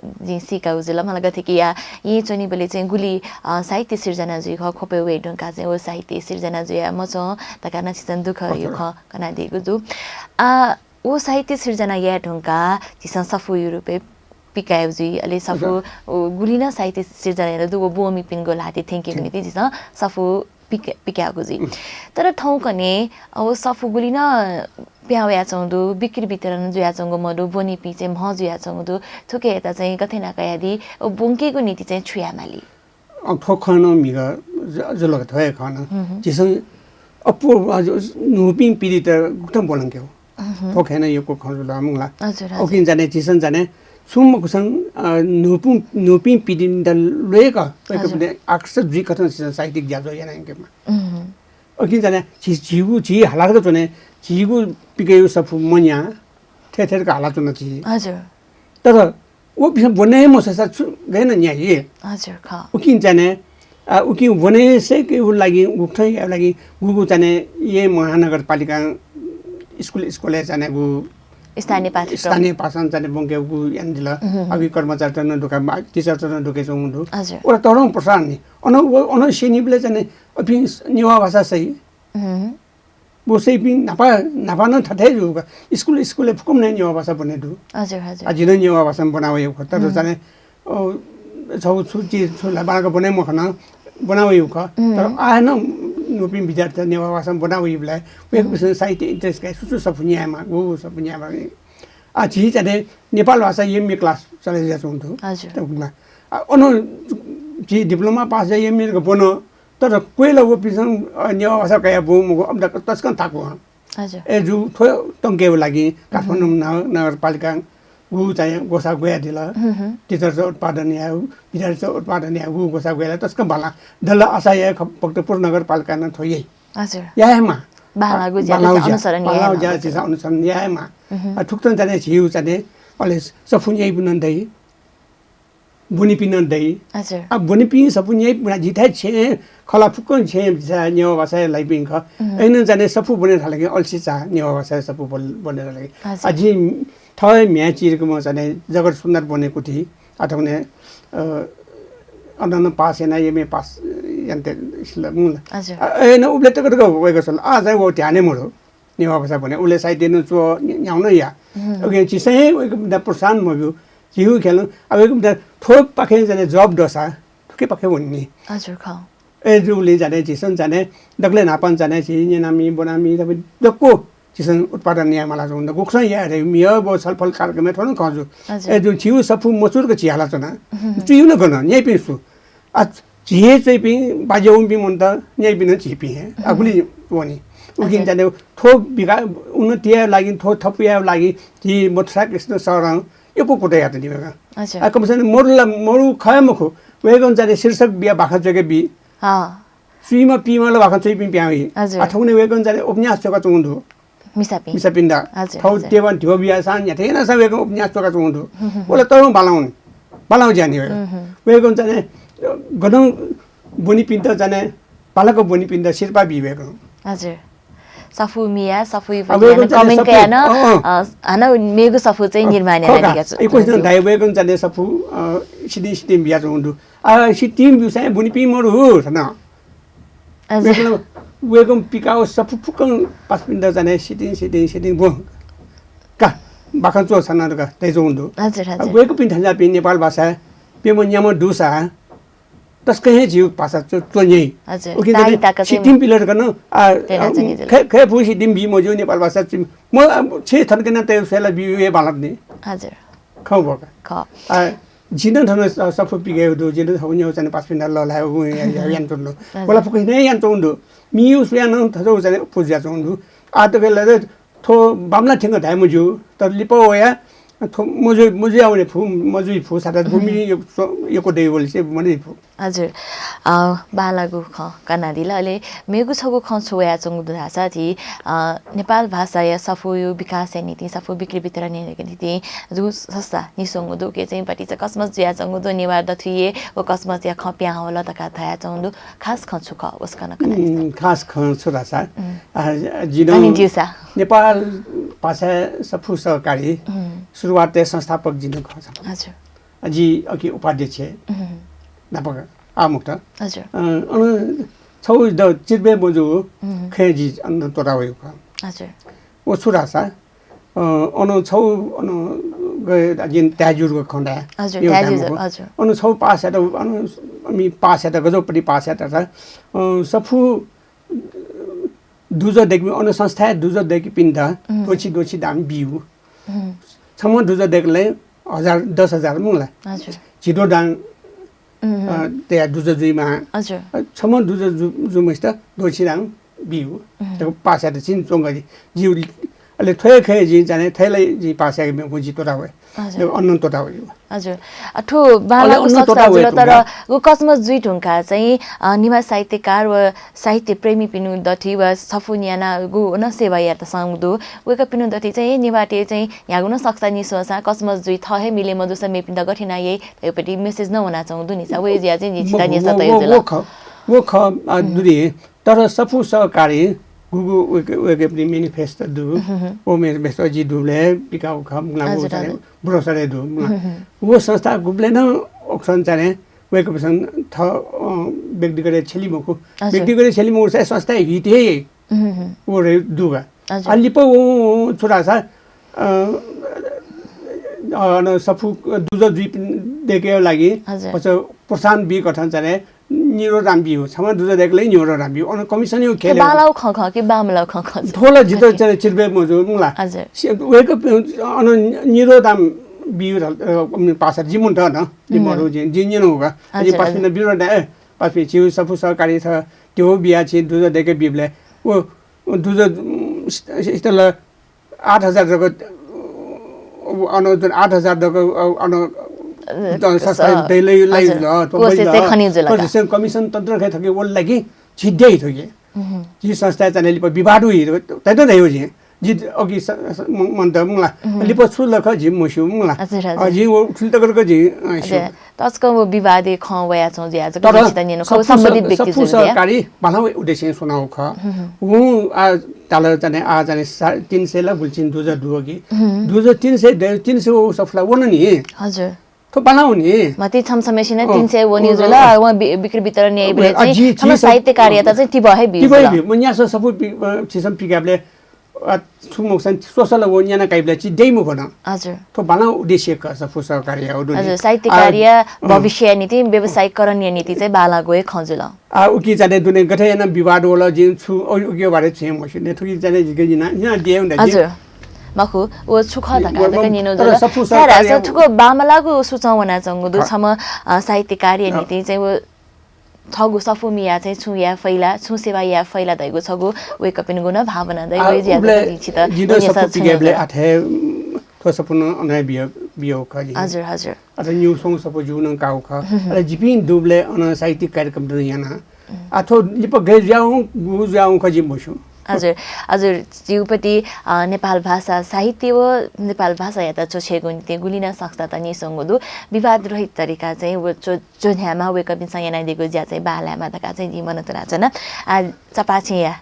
जी सिका उजुल मलाई गथे कि या यही चोनी बोले चाहिँ गुली साहित्य सिर्जना जुइ ख खोपे वे ढुङ्का चाहिँ ओ साहित्य सिर्जना जुया म छ त खाना छिसन दुख यो ख कना दिएको जु ओ साहित्य सिर्जना या ढुङ्का छिसन सफु युरोपे पिकाउजी अले सफु गुलिना साहित्य सिर्जना दु बोमी पिंगो लाते थिंकिङ नीति जिस सफु पिकाको जी तर ठाउँ कने अब सफु गुलिना प्याउया चौदु बिक्री वितरण जुया चंगो मडु बोनी पिचे म जुया चंगु थुके यता चाहिँ कथेना कयादी बुंकेको नीति चाहिँ छुयामाली ठोखन मिगा जलग थय खान जिस अपु नुपिङ पीडित गुटम बोलंक्यो ठोखेन यो को खजुला मुला ओकिन जाने जिसन जाने सुमकुसङ नुपिङ पिडिन द लेका पनि अक्सर जी कथन साहित्यिक ज्याजो याना इंकेमा ओकिन जाने जिगु जी हालाको चने जिगु पिकेयो सफु मन्या थेथेर का हाला चने जी हजुर तर ओ बिस बने मससा गएन न्याय हजुर ख ओकिन जाने उकि बने से कि उ लागि उठै लागि गुगु जाने ये महानगरपालिका स्कुल जाने गु स्थानीय पाठशाला जाने बंगेगु यान्दिल अघि कर्मचारी तन ढुका टिचर तन ढुके छौंदु ओरा तरौ प्रसार नि अन सिनिबले जाने अभि निवा भाषा सही बोसै पिन नापा न थथै जुगा स्कुल फुकुम नै निवा भाषा बने दु हजुर अजिन निवा भाषा बनावे यो खत जाने छौ छुची छुला बागा बने मखना बनावे यो ख तर आएन नोपिन विद्यार्थी निवा भाषा बनावे युलाई एक विषय साहित्य इन्ट्रेस्ट का सुसु सफुनियामा गो सफुनियामा आ छि जाने नेपाल भाषा एमए क्लास चले जा छौं हजुर तबला अन जी डिप्लोमा पास जा एमए को बनो तर कोइला वो पिसन नेवा भाषा कया बुम अब तस्कन थाको हजुर ए जु थो टंकेको लागि काठमाडौँ नगरपालिका गु चाहिँ गोसा गया दिल टिचर उत्पादन या विद्यार्थी उत्पादन या गु गोसा गया तस्कन भला दल आशा या भक्तपुर नगरपालिका न थोयै हजुर यामा बाला गुज्या अनुसरण यामा ठुक्तन जाने छिउ जाने अले सफुन्यै बुनन्दै बुनी पिन दई हजुर अब बुनी पिन सपुन्यै पुरा जिथै छे खला फुक्कन छे नेवा भाषा लाई पिन ख ऐन जाने सफु बने थाले अल्सी चा नेवा भाषा सफु बने थाले अझि थय म्याचिरको म जाने जगत सुन्दर बनेको थी अथवा अनन पास हैन एमए पास यन्ते इस्लाम हजुर ऐन उले त गएको गएको छ आ चाहिँ वो ध्यानै मरो नेवा भाषा बने उले साइड दिनु चो न्याउन या ओके चिसै द प्रोत्साहन मगु जिउ खेल्नु अब एकदम थोप पाखे जाने जब दसा थुके पाखे भन्ने हजुर ख ए जुले जाने जिसन जाने दक्ले नापन जाने छि नेनामी बनामी तब दक्को जिसन उत्पादन या मला जुन गोक्स या रे मिय बो छलफल कार्यक्रम थोन खजु ए जु छिउ सफु मचुरको छिहाला तना चिउ न गर्न न्याय पिसु आ छिए चाहिँ पि बाजे उम्पि मन त न्याय पिन छिपि हे अगुली वनी उकिन जाने थोप बिगा उन्नति लागि थो थपिया लागि जी मथरा कृष्ण सरङ यो को याद नि बेगा अच्छा कमसन मोरु खयमखो वेगन जाने शीर्षक बिया भाखा जगे बि सुइमा पिमा ल भाखा चाहिँ पि प्याइ अथौने वेगन जाने उपन्यास चका चुंदु मिसापिन्दा थौ देवन धियो बिया सान या थेन सा वेगन उपन्यास चका चुंदु ओले तरौ बालाउ जाने वेगन जाने गदौ बुनी पिन्ता जाने पालको बुनी पिन्ता शिरपा बि वेगन हजुर सफु मिया सफु कमेन्ट कयान हन मेगु सफु चाहिँ निर्माण गरेका छु एक क्वेशन दाइवेगन जाने सफु सिडी बिया जुंदु आ सि टिम बिसाय बुनी पि मरु हो न हजुर वेगम पिकाओ सफु फुकन पास पिन्दा जाने सिडी बो का बाखन चो छन र तै जुंदु हजुर हजुर वेगु पिन थन्जा पि नेपाल भाषा पेम न्याम दुसा तस्कै जिउ भाषा चोन्यै हजुर ताइताका चाहिँ टिम पिलर गर्न खे फुसी दिम बि मजु नेपाल भाषा म छे थन्केन तै सेला बि ए बालत नि हजुर खौ बका ख जिन थन सफु पिगे दु जिन थौन्यो जाने पास पिन ल लायो यान तुन्नु बोला फुकै नै यान तुन्नु मियु सुयान थजौ जाने पुज्या तुन्नु आ त बेला थो बामला ठेंग धाइ मजु त लिपो या थो मजु आउने फु मजु फु सादा भूमि यो को देवल से मने फु हजुर बालागु ख कनादिला ले मेगु छगु ख छोया चंगु भाषा थी नेपाल भाषा या सफु यो विकास नीति सफु बिक्री वितरण नीति जु सस्ता निसंगु दु के चाहिँ पटि चाहिँ कसमस जिया चंगु दु निवार द थिए ओ कसमस या खप्या होला त का थाया चंगु खास ख छु ख उसकन कनादि खास ख छु रासा जिनो नेपाल भाषा सफु सहकारी सुरुवात संस्थापक जिनो ख हजुर जी अघि उपाध्यक्ष नापक आमुक्त हजुर छौ द चिर्बे बोजु खेजी अन तोरा भयो हजुर ओ छुरासा छौ गए जिन त्याजुरको खण्डा हजुर त्याजुर हजुर छौ पास त हामी पास त गजोपटी पास त सफु दुजो देखि संस्था दुजो देखि पिन्दा दोची दाम बिउ छम दुजो देखले 10,000 मुला हजुर छिटो डाङ त्या दुजो जुइमा हजुर छम दुजो जुमस्ता दोची दाङ बिउ त पास त चिन चोंगजी जिउ अले थोय खे जि जाने थैले जि पास के मे बुझि तोरा भए अन्न तोटा हो हजुर अठो बालाको सक्छ हजुर तर गो कसमस जुइ ढुंका चाहिँ निवास साहित्यकार व साहित्य प्रेमी पिनु दथि व सफुनियाना गु न सेवा या त संगदु वेक पिनु दथि चाहिँ निवाटे चाहिँ यागु न सक्छ नि सोसा कसमस जुइ थहे मिले मदुस मे पिन्द गठिना यै एपटी मेसेज न हुना चाहदु नि सा वे ज्या चाहिँ नि छिटा नि सत यो वो ख दुरी तर सफु सहकारी गुगु वेके पनि मेनिफेस्टो दु ओ मेनिफेस्टो जी दुले पिकाउ खम लागु चाहिँ ब्रोसरे दु वो संस्था गुबले न ओक्सन चाहिँ वेके पसन थ व्यक्तिगत छलिमको व्यक्तिगत छलिमको चाहिँ संस्था हिते वो रे दुगा अलिपो छोरा छ अन सफु दुज द्वीप देखे लागि पछि प्रशान बी गठन चाहिँ निरो राम्बी हो छमा दुज देखले निरो राम्बी अन कमिसन यो खेले बालाउ ख ख कि बामलाउ ख ख थोला जितो चाहिँ चिरबे मजु मुला वेको अन निरो राम बिउ पासा जिमुन त न जिमरो जिन्जिन होगा अनि पासिन बिरो दा पासि चिउ सफु सहकारी छ त्यो बिया छि दुज देखे बिबले ओ दुज स्टल 8000 रको अन 8000 रको अन कमिसन तन्त्र खे थके वो लागि छिड्दै थके जी संस्था चाहिँ लिप विवाद हुइ तै त रह्यो जी जी अघि मन त मुला लिप छुल ख जी मुसु मुला जी वो छुल त गरको जी तस्को वो विवादे ख वया छौ जी आज को चिता निनो को सम्बन्धित व्यक्ति छ सरकारी बनाउ उद्देश्य सुनाउ ख वो आ ताल चाहिँ आ चाहिँ 300 ला बुलचिन दुज दुगी दुज 300 300 सफला वन नि हजुर तो बनाउने मति छमछमेसिन 300 वन युजला व बिक्री वितरण न्याय बले चाहिँ हम साहित्य कार्यता चाहिँ ति भए बि म यहाँ सफु छिसम पिकाबले सुमुक्सन सोसल व यहाँ काइबले चाहिँ देइमु भन हजुर तो बनाउ उद्देश्य क सफु सहकारी हो हजुर साहित्य कार्य भविष्य नीति व्यवसायीकरण नीति चाहिँ बाला गए खजुल आ उकी जाने दुने गथे न विवाद होला जिन छु उकी बारे छे मसिने थुकी जाने जिना यहाँ दिए हुन्छ हजुर मखु वो छुखा धका धका निनो जला सारा छुको बामलागु सुचाउना चंगु दु छम साहित्य कार्य नीति चाहिँ वो छगु सफुमिया चाहिँ छु या फैला छु सेवा या फैला दैगु छगु वेक पिन गुना भावना दैगु ज्यादा लिछि त जिनो सफु पिगेबले आथे तो सपुन अनाय बियो खजी हजुर हजुर अझ न्यू सोंग सपु जुन काउ ख अरे जिपिन दुबले अन साहित्यिक कार्यक्रम दु याना अथो लिप गजाउ गुजाउ खजी मसु हजुर हजुर जिउपति नेपाल भाषा साहित्य व नेपाल भाषा या त छोछेगु निते गुलिना सक्छ त निसंगु दु विवाद रहित तरिका चाहिँ वो जोन्यामा वेक पिन संयना दिगु ज्या चाहिँ बालामा तका चाहिँ जीवन त राचना आ चपाछिया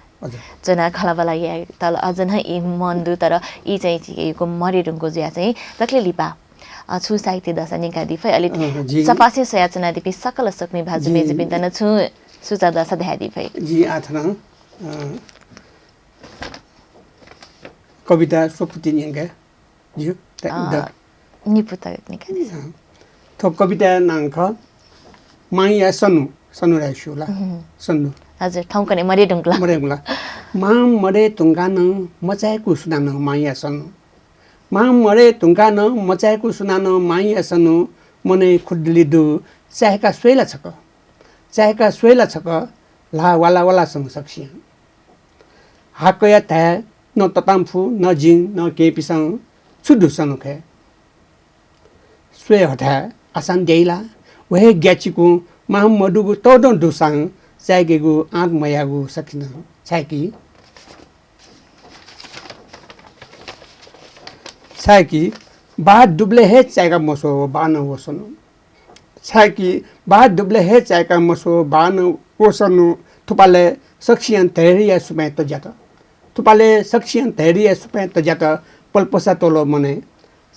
जना खलाबला या तल अझन इ मन्दु तर इ चाहिँ चिकेको मरेडुङको ज्या चाहिँ तकले लिपा छु साहित्य दशा निकादि फै अलि चपाछे सयाचना दिपि सकल सक्ने भाजु मेजु पिन्तन छु सुचा दशा ध्यादि फै जी आथना कविता सोपुति निंगे जियो निपुता निकादि तो कविता नांख माया सनु राइसुला सनु हजुर ठाउँकने मरेडुङला मा मरे तुंगान मचाएको सुनान माया सनु मा मरे तुंगान मचाएको सुनान माया सनु मने खुड्ली दु चाहेका सोइला छक ला वाला सँग सक्सिया हाकया था न तताम्फु न जिङ न केपिसङ छुडु सनुखे स्वे हथा आसान देइला वहे ग्याचिको महामडुगु तोदन दुसाङ चाइगेगु आँट मयागु सकिन छाकी बात दुब्ले हे चाइगा मसो बान वसनु छाकी बात दुब्ले हे चाइगा मसो बान वसनु थुपाले सक्षियन तैरिया सुमे त जात तुपाले सक्षियन धैर्य सुपे त जात पलपसा तोलो मने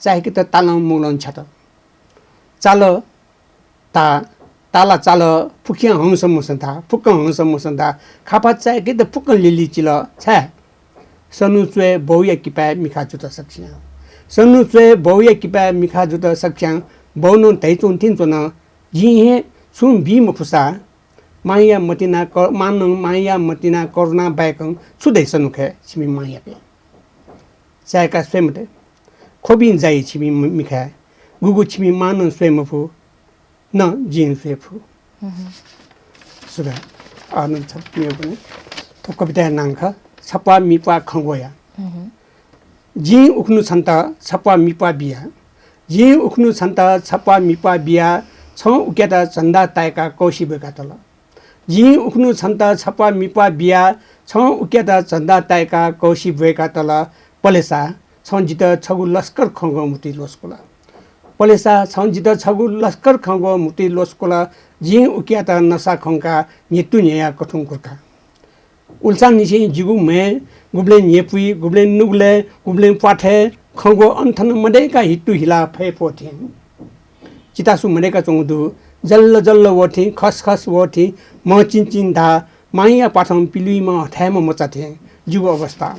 चाहे कि त ताला मुलन छ त चाल ताला चाल फुकिया हंस मुसन्ता फुक्क हंस मुसन्ता खापा चाहे कि त फुक्क लिली चिल छ सनु चुए बहुया किपा मिखा जुत सक्छ्या सनु चुए बहुया किपा मिखा जुत सक्छ्या बहुनु तैचुन तिनचुन जिहे सुन बि मुफुसा माया मतिना करुणा बायकं छुदै सनुखे छिमी माया पे चायका स्वयंते खोबिन जाई छिमी मिखा गुगु छिमी मान स्वयंफु न जिन स्वयंफु सुगा आनु छपियो पनि तो कविता नांख छप्पा मिपा खंगोया जी उख्नु छन्त छप्पा मिपा बिया जी उख्नु छन्त छप्पा मिपा बिया छ उकेता चन्दा तायका कौशी बेका तल जी उख्नु छन्त छप्पा मिपा बिया छ उकेता चन्दा तायका कौशी भएका तल पलेसा छ जित छगु लस्कर खंगो मुति लोस्कोला पलेसा छ जित छगु लस्कर खंगो मुति लोस्कोला जी उकिया त नसा खंका नितु न्या कठुङ कुर्का उल्सान निसे जिगु मे गुब्ले न्येपुई गुब्ले नुगले गुब्ले पाठे खगो अन्थन मडेका हिट्टु हिला फे पोथे चितासु मडेका चोंदु जल्ल जल्ल वथि खसखस वथि म चिनचिन धा माइया पाठम पिलुइमा हठायमा मचाथे जुगु अवस्था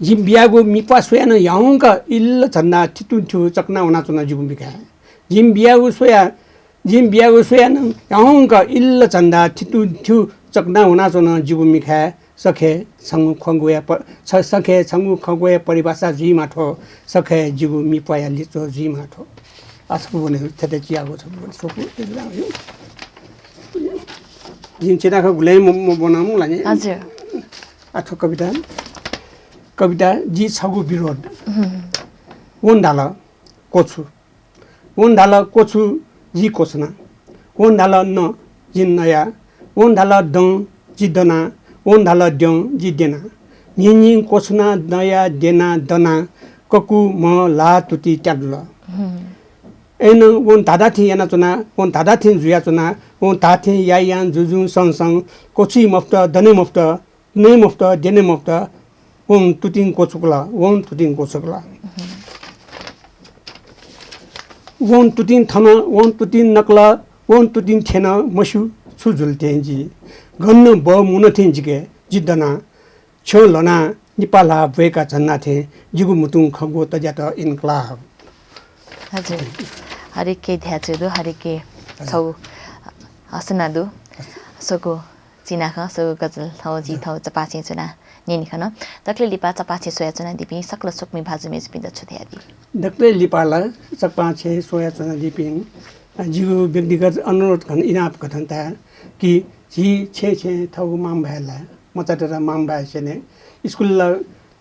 जिम बियागु मिपा सोयान याउंका इल्ल छन्ना थितु थियो चकना हुना चुना जुगु बिका जिम बियागु सोयान याउंका इल्ल छन्दा थितु थियो चकना हुना चुना जुगु मिखा सखे छंगु खंगुया परिभाषा जी माठो सखे जुगु मिपाया लिचो जी माठो आसको बने थते चियागो छ सोको जिन चेताको गुले म बनाउनु लाने हजुर आठो कविता जी छगु विरोध वन्डाल कोछु जी कोसना वन्डाल न जिन नया वन्डाल दं जिदना वन्डाल द्यं जिदेना निनि कोसना नया देना दना ककु म ला तुति ट्याग्ल एन वन दादा थि याना चुना वन दादा थि जुया चुना वन ताथे यायान जुजु संसंग कोछि मफ्त दने मफ्त ने मफ्त देने मफ्त वन तुतिङ कोछुकला वन तुतिङ थन वन तुतिङ नकला वन तुतिङ थेन मसु छुजुल तेंजी गन्न ब मुन थिंजिके जिदना छो लना निपाला भएका छन्ना थे जिगु मुतुङ खगो तज्यात इन्कलाब हजुर हरेके ध्याचुदो हरेके छौ हसनादु सको चिनाख सको गजल थौ जी थौ चपाचे चुना नेनिखन दक्ले लिपा चपाचे सोया चुना दिपि सकल सुकमी भाजु मेज पिन्द छुथ्यादि दक्ले लिपाला चपाचे सोया चुना दिपि जिगु व्यक्तिगत अनुरोध खन इनाप कथनता कि जी छे थौ माम भएला मचाटेर माम भएछने स्कुल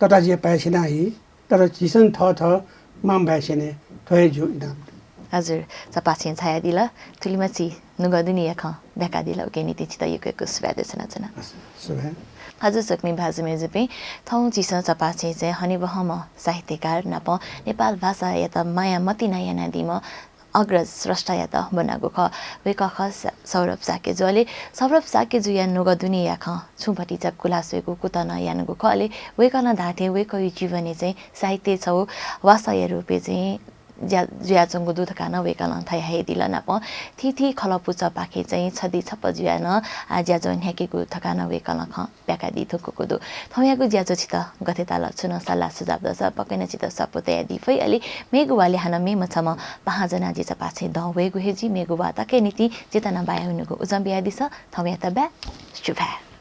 तटाजिया पाएछने हि तर झिसन थ माम भएछने थोय जु इनाप हजुर चपाचे छाया दिल तुलिमाची नुगदुनि यख बेका दिल ओके नीति चित यको सुवादेशना चना हजुर सक्मी भाजु मेजुपे थौ चिस चपाचे चाहिँ हनि बहम साहित्यकार नप नेपाल भाषा यता माया मति नयाँ नदीम अग्रज स्रष्टा या त बनागो ख वे क सौरभ साकेजुले सौरभ साकेजु या नुगदुनि याख छुपटी चप कुलासुको कुतन यानगो खले वे कन धाथे वे क जीवने चाहिँ साहित्य छौ वासय रुपे चाहिँ ज्याचंगो दुध खान वेकलन थाइ हेदिल नाप थिथि खलपुच पाखे चाहिँ छदी छप ज्यान ज्याजो न्याकेको थकान वेकल ख प्याकादि थुकुको दु थौयाको ज्याजो छित गथेताल छुन सल्लाह सुझाव दस पकैन छित सपोते यादि फै अलि मेगुवाले हान मे मछम पाहाजना जे चपाछे द वेगु हेजी मेगुवा तके नीति चेतना बाया हुनुको उजम बिया दिस थौया त बा शुभा